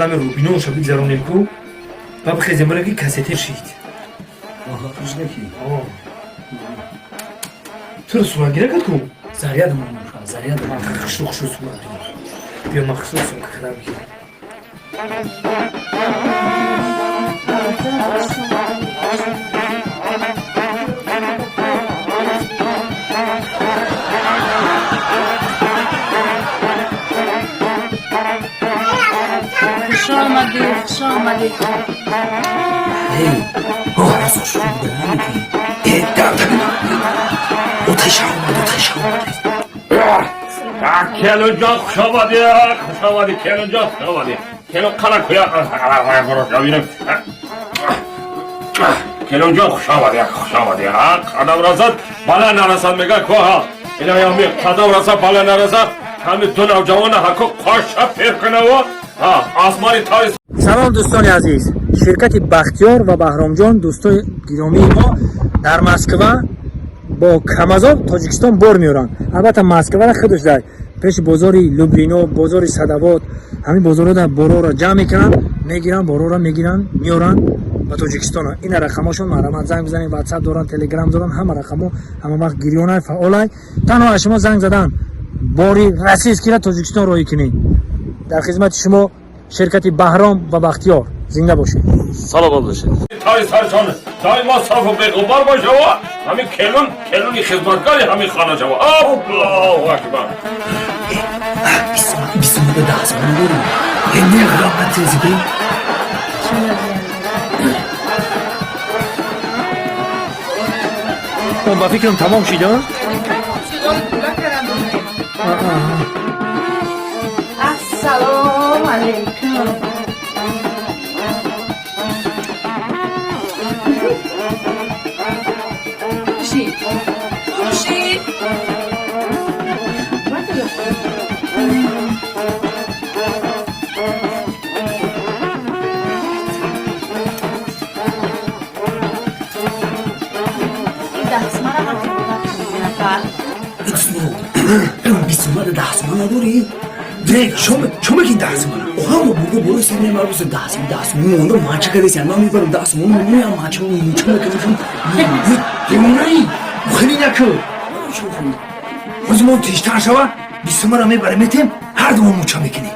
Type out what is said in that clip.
Там рубино уша бигзаронем ку. Баб хеземараги кассете шит. Ага, кушдаки. Чё сулагира катку? Зарядом мамуша, зарядом. Что сулагира? Бия махсус кахраби. خوش آمدید Ey, orası şu bana ki. Tamam. Oteş almadı. kelonjon xushavadi, kelonjon xushavadi. Kelon qara kuya. Kelonjon xushavadi. Qadavrazat bala narasan mega koha. Ilayami qadavrazat bala narasa. Kami tuna javona hako qo'shab perkanava. Ha, osmoni toris. салом дӯстони азиз, ширкати бахтиёр ва баҳромҷон дӯстои гиромии мо дар Москва бо камазоб Тоҷикистон бор меёранд. албатта Москвара худушдай пеши бозори Любино, бозори Садовод, ҳамин бозорҳода борора ҷамъ мекунанд, мегиранд, борора мегиранд, меёранд ба Тоҷикистон. ина рақамошон маҳрамат занг бизанед, WhatsApp доранд, Telegram доранд, ҳама рақамо ҳама вақт гирёнай фаъолай. танҳо аз шумо занг задан бори российскира Тоҷикистон роҳӣ кунед. дар хизмати шумо شرکت بهرام و بختیار زنده باشید. سلام باشید. تای سرشان دائما صاف و بی‌غبار باشه و همین کلونی خدمتکاری همین خانه جوا. الله اکبر. Bismillah da daha sonra olur. Ne rahmet tezbi. اون با فکرم تمام شد. السلام علیکم خوشی Bismillah da daha sonra olur. Direkt şoma ki daha sonra. Oha mı bu senin var bu daha sonra. Onu maça kadar sen mami var daha sonra. Onu ya maça onu şoma kadar. Demonay. Bu khali nakı. O zaman tiştan şava. Bismillah me barametem. Her zaman maça mekini.